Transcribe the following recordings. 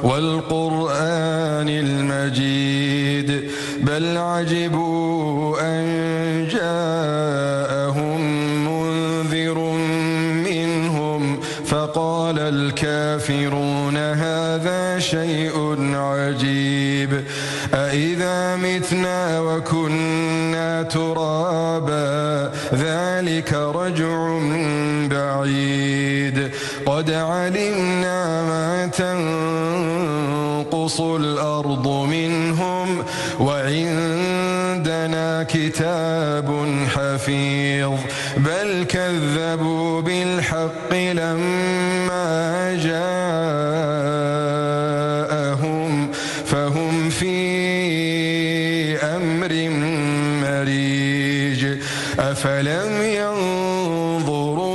والقرآن المجيد بل عجبوا أن جاءهم منذر منهم فقال الكافرون هذا شيء عجيب أإذا متنا وكنا ترابا ذلك رجع بعيد قد علمنا ما تنقص الأرض منهم وعندنا كتاب حفيظ بل كذبوا بالحق لما جاءهم فهم في أمر مريج أفلم ينظروا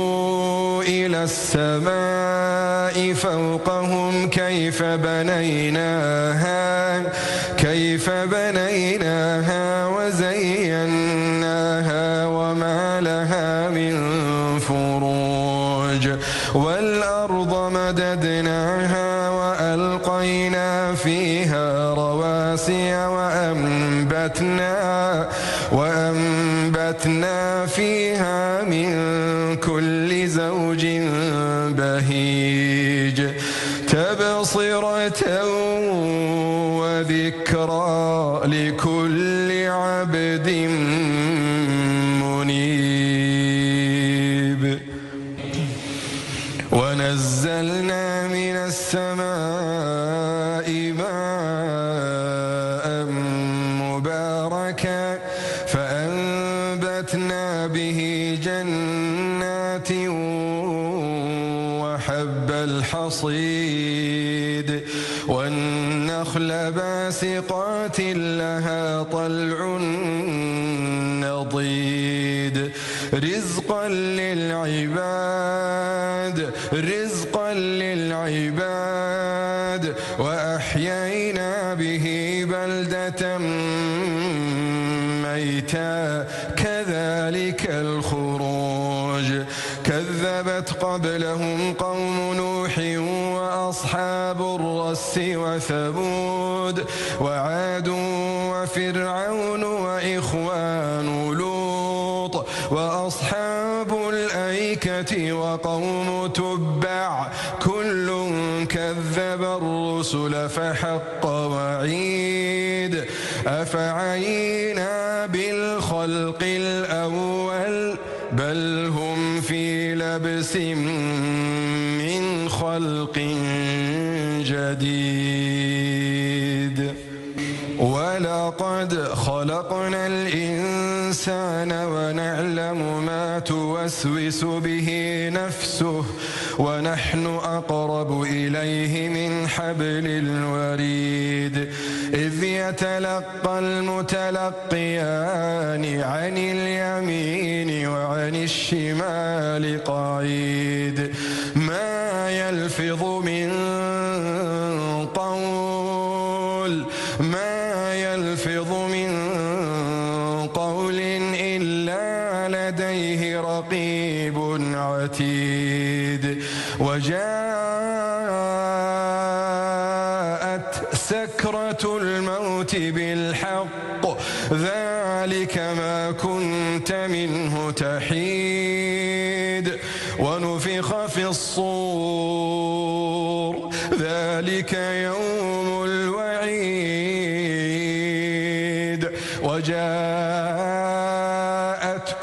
إلى السماء فوقهم كيف بنيناها وزيناها وما لها من فروج والأرض مددناها وألقينا فيها رواسي وأنبتنا فيها من كل زوج بهيج تبصرة وذكرى لكل عبد منيب ونزلنا من السماء ماء مباركا فأنبتنا به جنات وحب الحصيد والنخل باسقات لها طلع نضيد رزقا للعباد وأحيينا به بلدة ميتا كذلك الخروج كذبت قبلهم قوم نوح وأصحاب الرس وثمود وعاد وفرعون وإخوان لوط وأصحاب الأيكة وقوم تبع كل كذب الرسل فحق وعيد أفعينا بالخلق الأول بل هم في لبس من خلق جديد ولقد خلقنا الإنسان ونعلم ما توسوس به نفسه ونحن أقرب إليه من حبل الوريد إذ يتلقى المتلقيان عن اليمين وعن الشمال قعيد ما يلفظ من قول إلا لديه رقيب عتيد وجاءت سكرة الموت بالحق ذلك ما كنت منه تحيد ونفخ في الصور ذلك يوم الوعيد وجاءت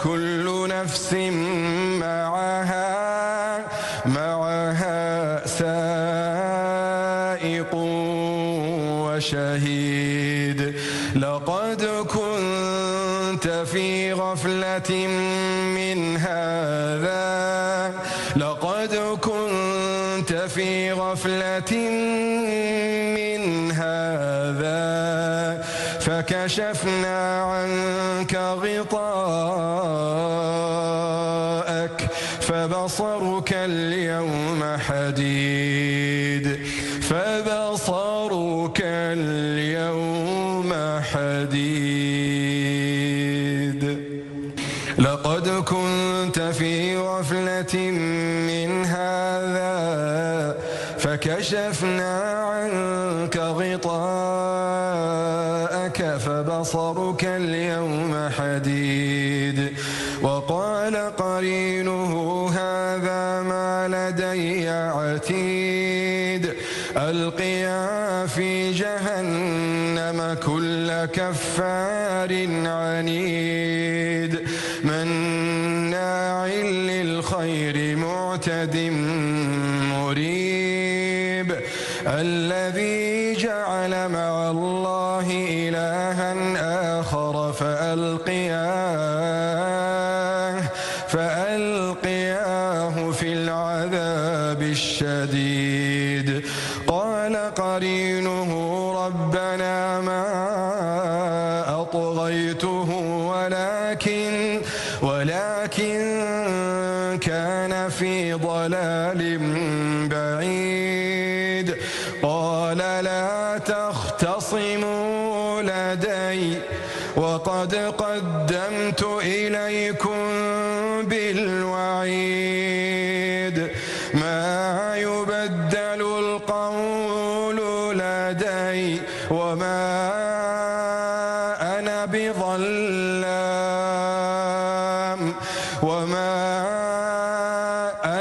كل نفس معها سائق وشهيد لقد كنت في غفلة من هذا فكشفنا عنك غطاءك فبصرك اليوم حديد لقد كنت في غفلة من هذا فكشفنا عنك عنك غطاءك فبصرك اليوم حديد وقال قرينه هذا ما لدي عتيد ألقيا في جهنم كل كفار عنيد مناع للخير معتد مريب الذي جعل مع الله إلها آخر فألقياه في العذاب الشديد قال قرينه ربنا ما أطغيته ولكن كان في ضلال بعيد قال لا تختصموا لدي وقد قدمت إليكم بالوعيد ما يبدل القول لدي وما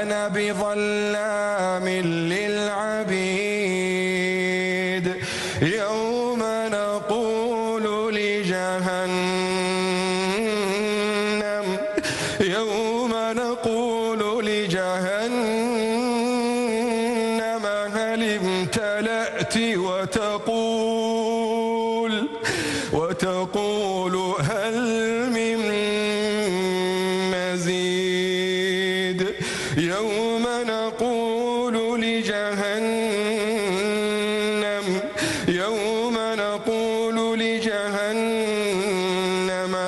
أنا بظلام للعبيد يوم نقول لجهنم هل امتلأت وتقول هل من مزيد يوم نقول لجهنم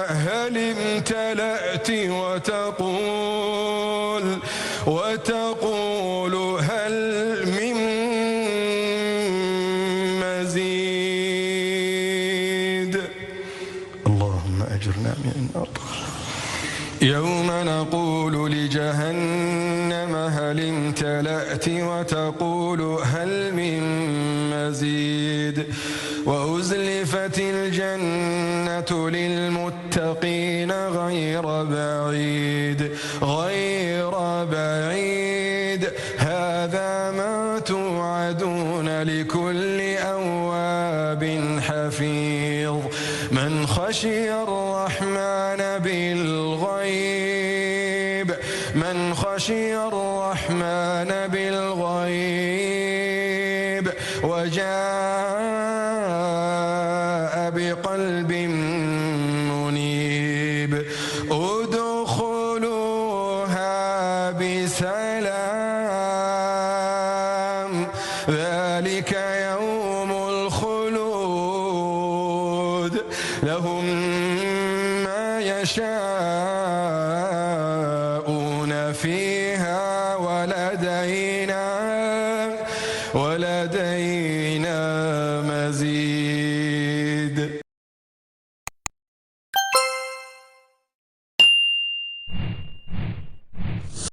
هل امتلأت وتقول هل من مزيد اللهم أجرنا من النار يوم نقول لجهنم هل امتلأت وتقول هل من مزيد وأزلفت الجنة للمتقين غير بعيد هذا ما توعدون لكل أواب حفيظ من خشي الرحمن بالغيب وجاء بقلب منيب ادخلوها بسلام ذلك يوم الخلود لهم ما يشاءون فيها ولدينا مزيد